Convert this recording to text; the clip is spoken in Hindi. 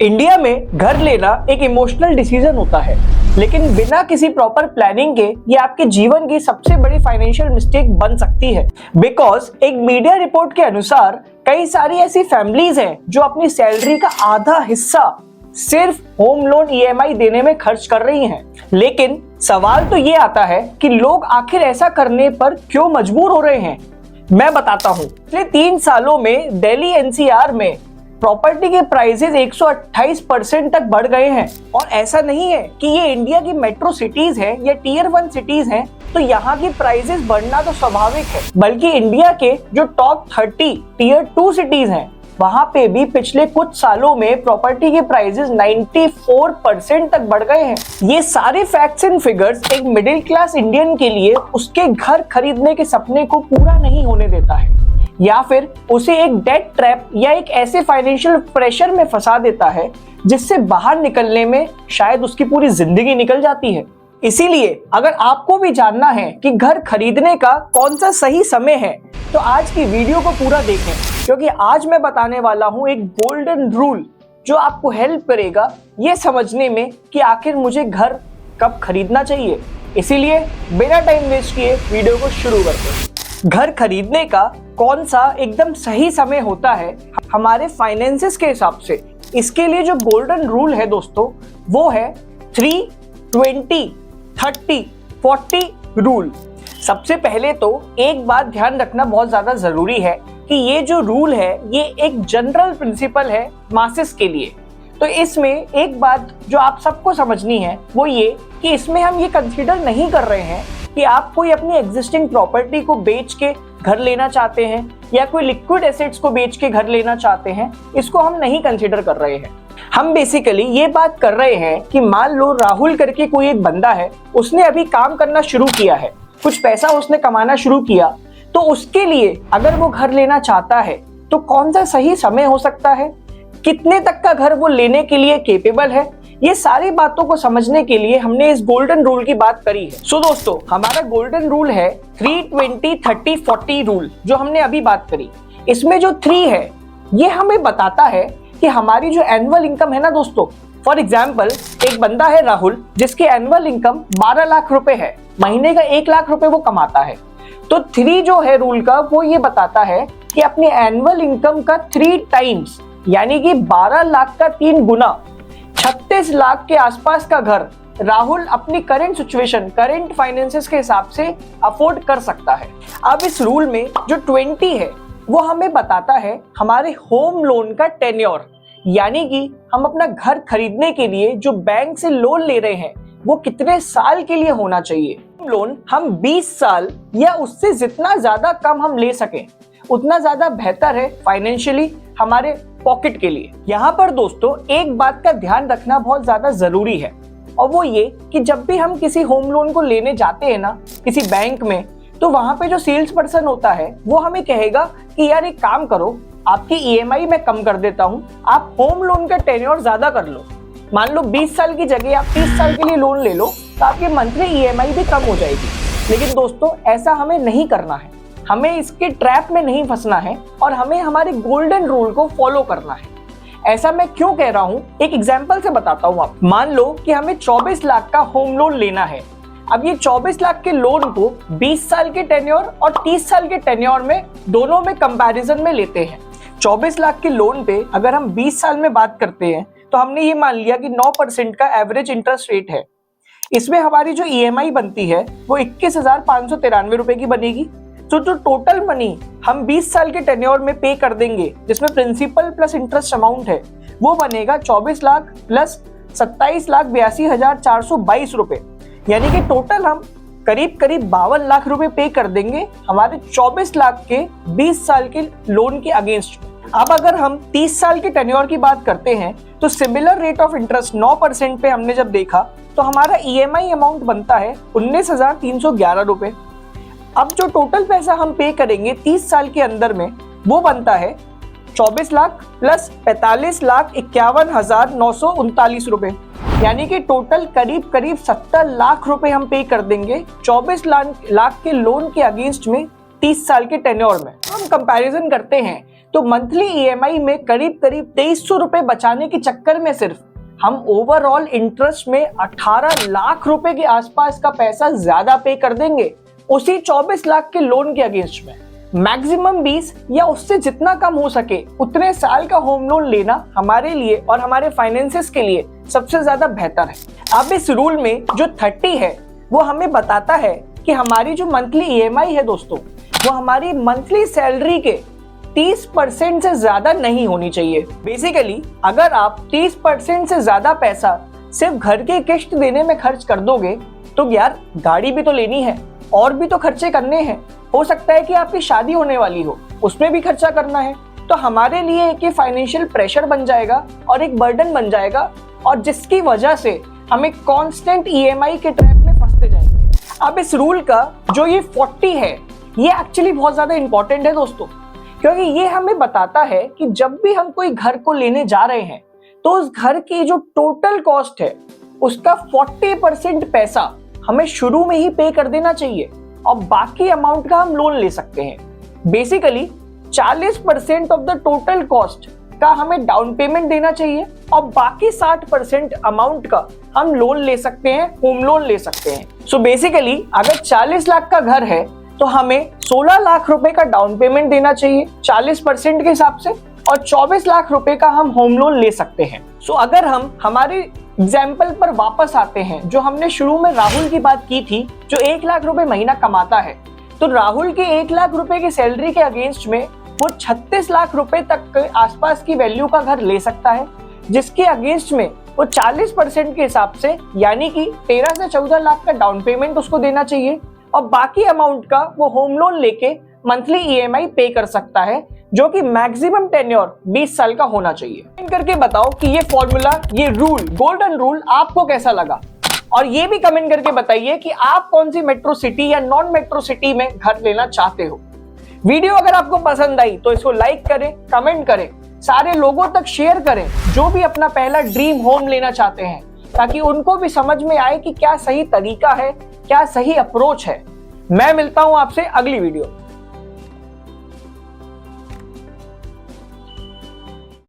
इंडिया में घर लेना एक इमोशनल डिसीजन होता है, लेकिन बिना किसी प्रॉपर प्लानिंग के ये आपके जीवन की सबसे बड़ी फाइनेंशियल मिस्टेक बन सकती है। बिकॉज एक मीडिया रिपोर्ट के अनुसार कई सारी ऐसी फैमिलीज हैं जो अपनी सैलरी का आधा हिस्सा सिर्फ होम लोन ईएमआई देने में खर्च कर रही हैं। लेकिन सवाल तो ये आता है कि लोग आखिर ऐसा करने पर क्यों मजबूर हो रहे हैं। मैं बताता हूँ। पिछले 3 सालों में दिल्ली एनसीआर में प्रॉपर्टी के प्राइसेस 128% तक बढ़ गए हैं। और ऐसा नहीं है कि ये इंडिया की मेट्रो सिटीज हैं या टियर 1 सिटीज हैं तो यहाँ की प्राइसेस बढ़ना तो स्वाभाविक है, बल्कि इंडिया के जो टॉप 30 टियर 2 सिटीज हैं वहां पे भी पिछले कुछ सालों में प्रॉपर्टी के प्राइसेस 94% तक बढ़ गए हैं। ये सारे फैक्ट्स एंड फिगर्स एक मिडिल क्लास इंडियन के लिए उसके घर खरीदने के सपने को पूरा नहीं होने देता है, या फिर उसे एक डेट ट्रैप या एक ऐसे फाइनेंशियल प्रेशर में फंसा देता है जिससे बाहर निकलने में शायद उसकी पूरी जिंदगी निकल जाती है। इसीलिए अगर आपको भी जानना है कि घर खरीदने का कौन सा सही समय है तो आज की वीडियो को पूरा देखें, क्योंकि आज मैं बताने वाला हूं एक गोल्डन रूल जो आपको हेल्प करेगा ये समझने में कि आखिर मुझे घर कब खरीदना चाहिए। इसीलिए बिना टाइम वेस्ट किए वीडियो को शुरू करते हैं। घर खरीदने का कौन सा एकदम सही समय होता है हमारे फाइनेंसेस के हिसाब से, इसके लिए जो गोल्डन रूल है दोस्तों वो है 3, 20, 30, 40 रूल। सबसे पहले तो एक बात ध्यान रखना बहुत ज्यादा जरूरी है कि ये जो रूल है ये एक जनरल प्रिंसिपल है मासेस के लिए। तो इसमें एक बात जो आप सबको समझनी है वो ये कि इसमें हम ये कंसीडर नहीं कर रहे हैं कि आप कोई अपनी एग्जिस्टिंग प्रॉपर्टी को बेच के घर लेना चाहते हैं या कोई लिक्विड एसेट्स को बेच के घर लेना चाहते हैं, इसको हम नहीं कंसीडर कर रहे हैं। हम बेसिकली ये बात कर रहे हैं कि मान लो राहुल करके कोई एक बंदा है, उसने अभी काम करना शुरू किया है, कुछ पैसा उसने कमाना शुरू किया, तो उसके लिए अगर वो घर लेना चाहता है तो कौन सा सही समय हो सकता है, कितने तक का घर वो लेने के लिए केपेबल है, ये सारी बातों को समझने के लिए हमने इस गोल्डन रूल की बात करी है। सो दोस्तों, हमारा गोल्डन रूल है 3, 20, 30, 40 रूल जो हमने अभी बात करी। इसमें जो 3 है ये हमें बताता है कि हमारी जो एनुअल इनकम है ना दोस्तों, फॉर एग्जाम्पल एक बंदा है राहुल जिसकी एनुअल इनकम 12 लाख रुपए है, महीने का 1 लाख रुपए वो कमाता है। तो 3 जो है रूल का वो ये बताता है कि अपनी एनुअल इनकम का 3 टाइम्स यानी कि 12 लाख का 3 गुना 36 लाख के आसपास का घर राहुल अपनी करंट सिचुएशन, करंट फाइनेंसेस के हिसाब से अफोर्ड कर सकता है। अब इस रूल में जो 20 है वो हमें बताता है हमारे होम लोन का टेन्योर, यानी कि हम अपना घर खरीदने के लिए जो बैंक से लोन ले रहे हैं वो कितने साल के लिए होना चाहिए। लोन हम 20 साल या उससे जितना ज्यादा कम हम ले सकें उतना ज्यादा बेहतर है फाइनेंशियली हमारे पॉकेट के लिए। यहाँ पर दोस्तों एक बात का ध्यान रखना बहुत ज्यादा जरूरी है, और वो ये कि जब भी हम किसी होम लोन को लेने जाते हैं ना किसी बैंक में, तो वहां पे जो सेल्स पर्सन होता है वो हमें कहेगा कि यार एक काम करो, आपकी ईएमआई मैं कम कर देता हूँ, आप होम लोन का टेन्योर ज्यादा कर लो। मान लो 20 साल की जगह आप 30 साल के लिए लोन ले लो तो आपकी मंथली ईएमआई भी कम हो जाएगी। लेकिन दोस्तों ऐसा हमें नहीं करना है, हमें इसके ट्रैप में नहीं फंसना है और हमें हमारे गोल्डन रूल को फॉलो करना है। ऐसा मैं क्यों कह रहा हूँ, एक एग्जाम्पल से बताता हूँ। आप मान लो कि हमें 24 लाख का होम लोन लेना है। अब ये 24 लाख के लोन को 20 साल के टेन्योर और 30 साल के टेन्योर में दोनों में कंपैरिजन में लेते हैं। 24 लाख के लोन पे अगर हम 20 साल में बात करते हैं तो हमने ये मान लिया कि 9% का एवरेज इंटरेस्ट रेट है। इसमें हमारी जो ईएमआई बनती है वो 21,593 रुपए की बनेगी। तो जो टोटल मनी हम 20 साल के टेन्योर में पे कर देंगे जिसमें प्रिंसिपल प्लस इंटरेस्ट अमाउंट है वो बनेगा 24 लाख प्लस 27,82,422 रुपए, यानी कि टोटल हम करीब 52 लाख रुपए पे कर देंगे हमारे 24 लाख के 20 साल के लोन के अगेंस्ट। अब अगर हम 30 साल के टेन्योर की बात करते हैं तो सिमिलर रेट ऑफ इंटरेस्ट 9% पे हमने जब देखा तो हमारा ईएमआई अमाउंट बनता है 19,311 रुपए। अब जो टोटल पैसा हम पे करेंगे 30 साल के अंदर में वो बनता है 24 लाख प्लस 45,51,939 रुपए, यानी कि टोटल करीब 70 लाख रुपए हम पे कर देंगे 24 लाख के लोन के अगेंस्ट में 30 साल के टेन्योर में। हम कंपैरिजन करते हैं तो मंथली ईएमआई में करीब करीब 2300 रुपए बचाने के चक्कर में सिर्फ हम ओवरऑल इंटरेस्ट में 18 लाख रुपए के आसपास का पैसा ज्यादा पे कर देंगे उसी 24 लाख के लोन के अगेंस्ट में। मैक्सिमम 20 या उससे जितना कम हो सके उतने साल का होम लोन लेना हमारे लिए और हमारे फाइनेंसेस के लिए सबसे ज्यादा बेहतर है। अब इस रूल में जो 30 है वो हमें बताता है कि हमारी जो मंथली ईएमआई है दोस्तों, वो हमारी मंथली सैलरी के 30% से ज्यादा नहीं होनी चाहिए। बेसिकली अगर आप 30% से ज्यादा पैसा सिर्फ घर के किश्त देने में खर्च कर दोगे तो यार गाड़ी भी तो लेनी है और भी तो खर्चे करने हैं। हो सकता है कि आपकी शादी होने वाली हो, उसमें भी खर्चा करना है, तो हमारे लिए एक फाइनेंशियल प्रेशर बन जाएगा और एक बर्डन बन जाएगा, और जिसकी वजह से हमें कांस्टेंट ईएमआई के ट्रैप में फंसते जाएंगे। अब इस रूल का जो ये 40 है ये एक्चुअली बहुत ज्यादा इंपॉर्टेंट है दोस्तों, क्योंकि ये हमें बताता है कि जब भी हम कोई घर को लेने जा रहे हैं तो उस घर की जो टोटल कॉस्ट है उसका 40% पैसा हमें शुरू में ही पे कर देना चाहिए और बाकी अमाउंट का हम लोन ले सकते हैं। Basically 40% of the total cost का हमें डाउन पेमेंट देना चाहिए और बाकी 60% अमाउंट का हम लोन ले सकते हैं, होम लोन ले सकते हैं। सो बेसिकली अगर 40 लाख का घर है तो हमें 16 लाख रुपए का डाउन पेमेंट देना चाहिए 40% के हिसाब से, और 24 लाख रुपए का हम होम लोन ले सकते हैं। सो अगर हम हमारे एग्जाम्पल पर वापस आते हैं, जो हमने शुरू में राहुल की बात की थी जो 1 लाख रुपए महीना कमाता है, तो राहुल के 1 लाख रुपए की सैलरी के अगेंस्ट में वो 36 लाख रुपए तक के आसपास की वैल्यू का घर ले सकता है, जिसके अगेंस्ट में वो 40% के हिसाब से यानी कि 13 से 14 लाख का डाउन पेमेंट उसको देना चाहिए और बाकी अमाउंट का वो होम लोन लेके मंथली ईएमआई पे कर सकता है, जो कि मैक्सिमम टेन्योर 20 साल का होना चाहिए। कमेंट करके बताओ कि ये फॉर्मूला, ये रूल, गोल्डन रूल आपको कैसा लगा, और ये भी कमेंट करके बताइए कि आप कौन सी मेट्रो सिटी या नॉन मेट्रो सिटी में घर लेना चाहते हो। वीडियो अगर आपको पसंद आई तो इसको लाइक करें, कमेंट करें, सारे लोगों तक शेयर करें जो भी अपना पहला ड्रीम होम लेना चाहते हैं, ताकि उनको भी समझ में आए कि क्या सही तरीका है, क्या सही अप्रोच है। मैं मिलता हूं आपसे अगली वीडियो।